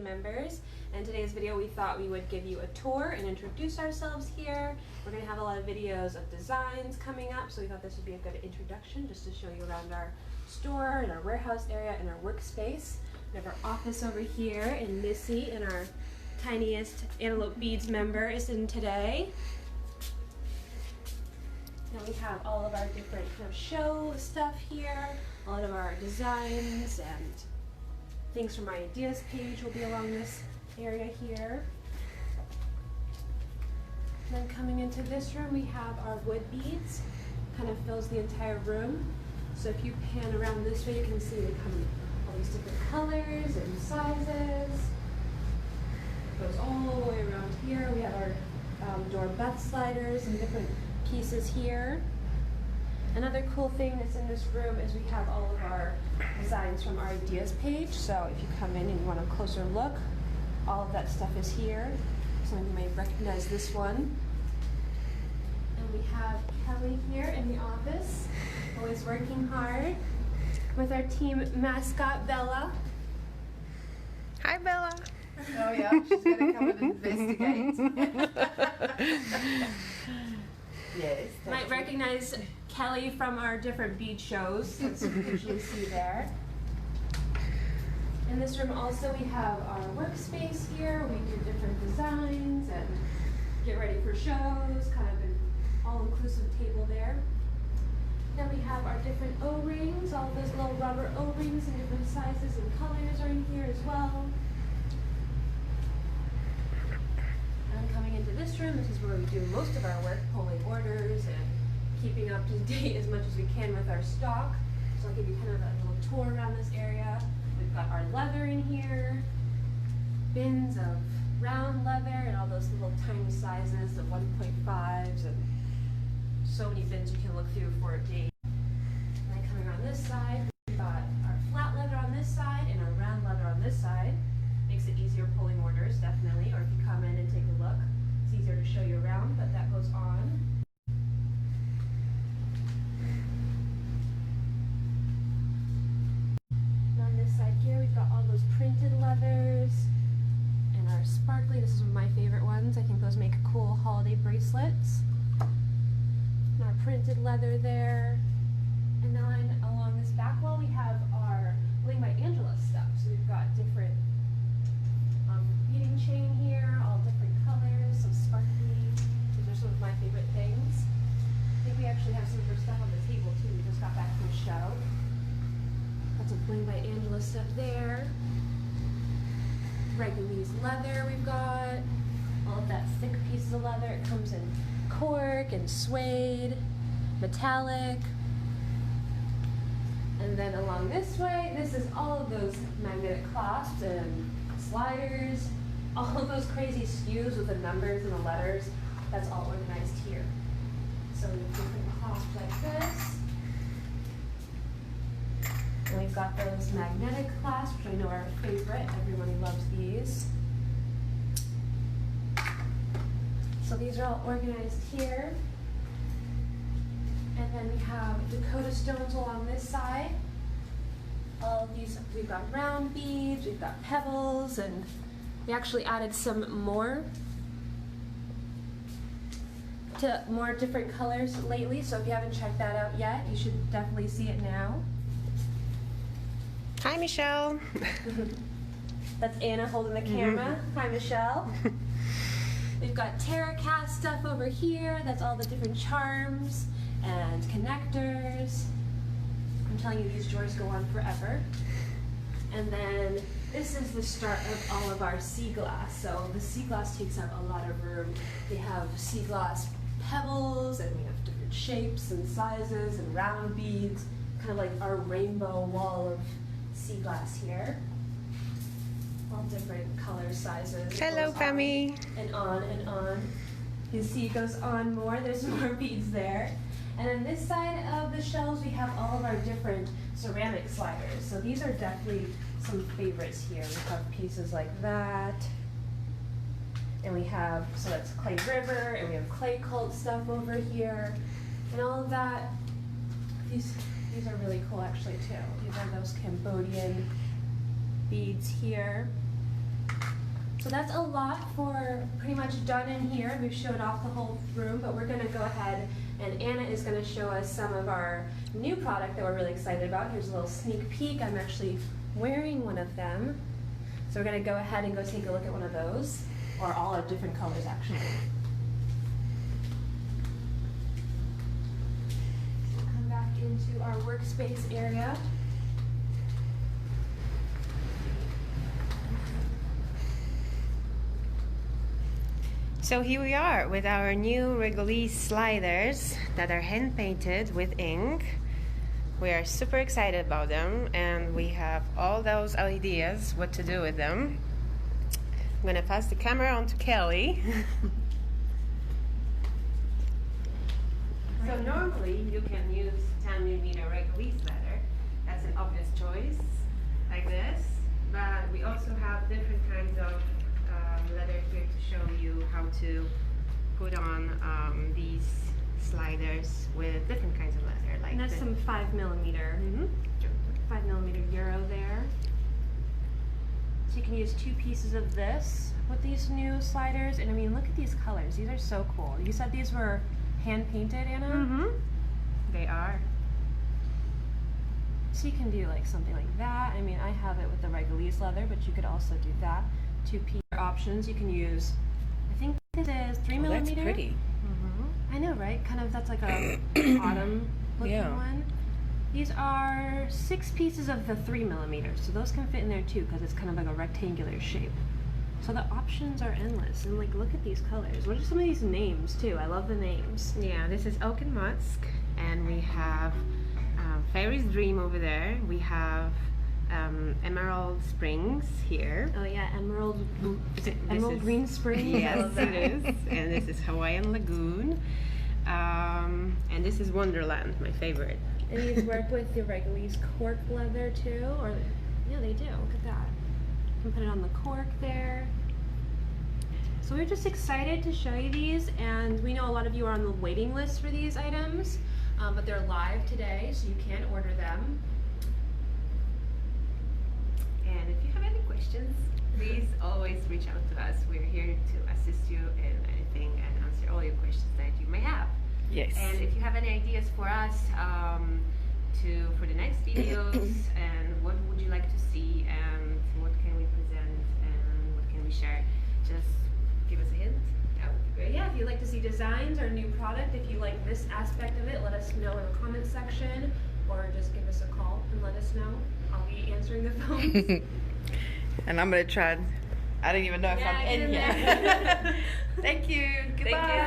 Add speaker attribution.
Speaker 1: members. In today's video, we thought we would give you a tour and introduce ourselves here. We're going to have a lot of videos of designs coming up, so we thought this would be a good introduction just to show you around our store and our warehouse area and our workspace. We have our office over here, and Missy and our tiniest Antelope Beads member is in today. And we have all of our different kind of show stuff here, a lot of our designs and things from our ideas page will be along this area here. And then coming into this room, we have our wood beads, kind of fills the entire room. So if you pan around this way, you can see they come in all these different colors and sizes. It goes all the way around here. We have our door butt sliders and different pieces here. Another cool thing that's in this room is we have all of our designs from our ideas page. So if you come in and you want a closer look, all of that stuff is here. Some of you may recognize this one. And we have Kelly here in the office, always working hard with our team mascot, Bella.
Speaker 2: Hi, Bella.
Speaker 3: Oh yeah, she's gonna come and investigate. Yes.
Speaker 1: You might recognize Kelly from our different bead shows. That's what you usually see there. In this room also we have our workspace here. We do different designs and get ready for shows, kind of an all-inclusive table there. Then we have our different O-rings, all those little rubber O-rings in different sizes and colors are in here as well. And coming into this room, this is where we do most of our work, pulling orders and keeping up to date as much as we can with our stock. So I'll give you kind of a little tour around this area. We've got our leather in here, bins of round leather and all those little tiny sizes, the 1.5s, and so many bins you can look through for a date. And then coming around this side, we've got our flat leather on this side and our round leather on this side. Makes it easier pulling orders, definitely, or if you come in and take a look, it's easier to show you around, but that goes on. And on this side here, we've got all those printed leathers and our sparkly. This is one of my favorite ones. I think those make cool holiday bracelets. And our printed leather there. And then along this back wall, we have our Bling by Angela stuff. So we've got different beading chain here, all different colors, some sparkly. These are some of my favorite things. I think we actually have some of her stuff on the table too. We just got back from the show. Lots of Bling by Angela stuff there. Regular's leather we've got. All of that thick pieces of leather. It comes in cork and suede, metallic. And then along this way, this is all of those magnetic clasps and sliders, all of those crazy SKUs with the numbers and the letters. That's all organized here. So we have different clasps like this. And we've got those magnetic clasps, which I know are a favorite. Everybody loves these. So these are all organized here. And then we have Dakota stones along this side. All of these, we've got round beads, we've got pebbles, and we actually added some more to more different colors lately. So if you haven't checked that out yet, you should definitely see it now.
Speaker 2: Hi, Michelle.
Speaker 1: That's Anna holding the camera. Hi, Michelle. We've got tarot cast stuff over here. That's all the different charms and connectors. I'm telling you, these drawers go on forever. And then this is the start of all of our sea glass. So the sea glass takes up a lot of room. We have sea glass pebbles, and we have different shapes and sizes and round beads, kind of like our rainbow wall of sea glass here. All different colors, sizes.
Speaker 2: Hello, Femi.
Speaker 1: And on and on. You see it goes on more. There's more beads there. And on this side of the shelves, we have all of our different ceramic sliders. So these are definitely some favorites here. We have pieces like that. And we have, so that's Clay River, and we have clay cult stuff over here. And all of that, these are really cool actually too. These are those Cambodian beads here. So that's a lot for pretty much done in here. We've showed off the whole room, but we're gonna go ahead and Anna is gonna show us some of our new product that we're really excited about. Here's a little sneak peek. I'm actually wearing one of them. So we're gonna go ahead and go take a look at one of those, or all of different colors actually. So we'll come back into our workspace area.
Speaker 2: So here we are with our new Regolese sliders that are hand painted with ink. We are super excited about them, and we have all those ideas what to do with them. I'm gonna pass the camera on to Kelly. So normally you can use 10mm Regolese leather. That's an obvious choice, like this. But we also have different kinds of leather here to show you how to put on these sliders with different kinds of leather. Like
Speaker 1: And that's some 5mm, 5mm Euro there. So you can use 2 pieces of this with these new sliders. And I mean, look at these colors. These are so cool. You said these were hand painted, Anna?
Speaker 2: They are.
Speaker 1: So you can do like something like that. I mean, I have it with the Regolese leather, but you could also do that. 2-piece options. You can use, I think this is 3mm.
Speaker 2: Oh, that's pretty.
Speaker 1: I know, right? Kind of, that's like a autumn looking one. These are 6 pieces of the 3mm, so those can fit in there too, because it's kind of like a rectangular shape. So the options are endless, and like, look at these colors. What are some of these names too? I love the names.
Speaker 2: Yeah, this is Oak and Musk, and we have Fairy's Dream over there. We have Emerald Springs here.
Speaker 1: Oh yeah, Emerald
Speaker 2: This
Speaker 1: Green Springs.
Speaker 2: Yes, it is. And this is Hawaiian Lagoon. And this is Wonderland, my favorite.
Speaker 1: And these work with the Regolese cork leather too, or yeah, they do. Look at that. You can put it on the cork there. So we're just excited to show you these, and we know a lot of you are on the waiting list for these items, but they're live today, so you can order them.
Speaker 2: And if you have any questions, please always reach out to us. We're here to assist you in anything and answer all your questions that you may have.
Speaker 3: Yes.
Speaker 2: And if you have any ideas for us for the next videos, and what would you like to see, and what can we present, and what can we share, just give us a hint. That would be great.
Speaker 1: Yeah, if you'd like to see designs or new product, if you like this aspect of it, let us know in the comment section, or just give us a call and let us know. I'll be answering the phones.
Speaker 3: And I'm gonna try. I didn't even know if I'm in
Speaker 1: Yeah.
Speaker 3: here. Thank you. Goodbye.
Speaker 1: Thank you.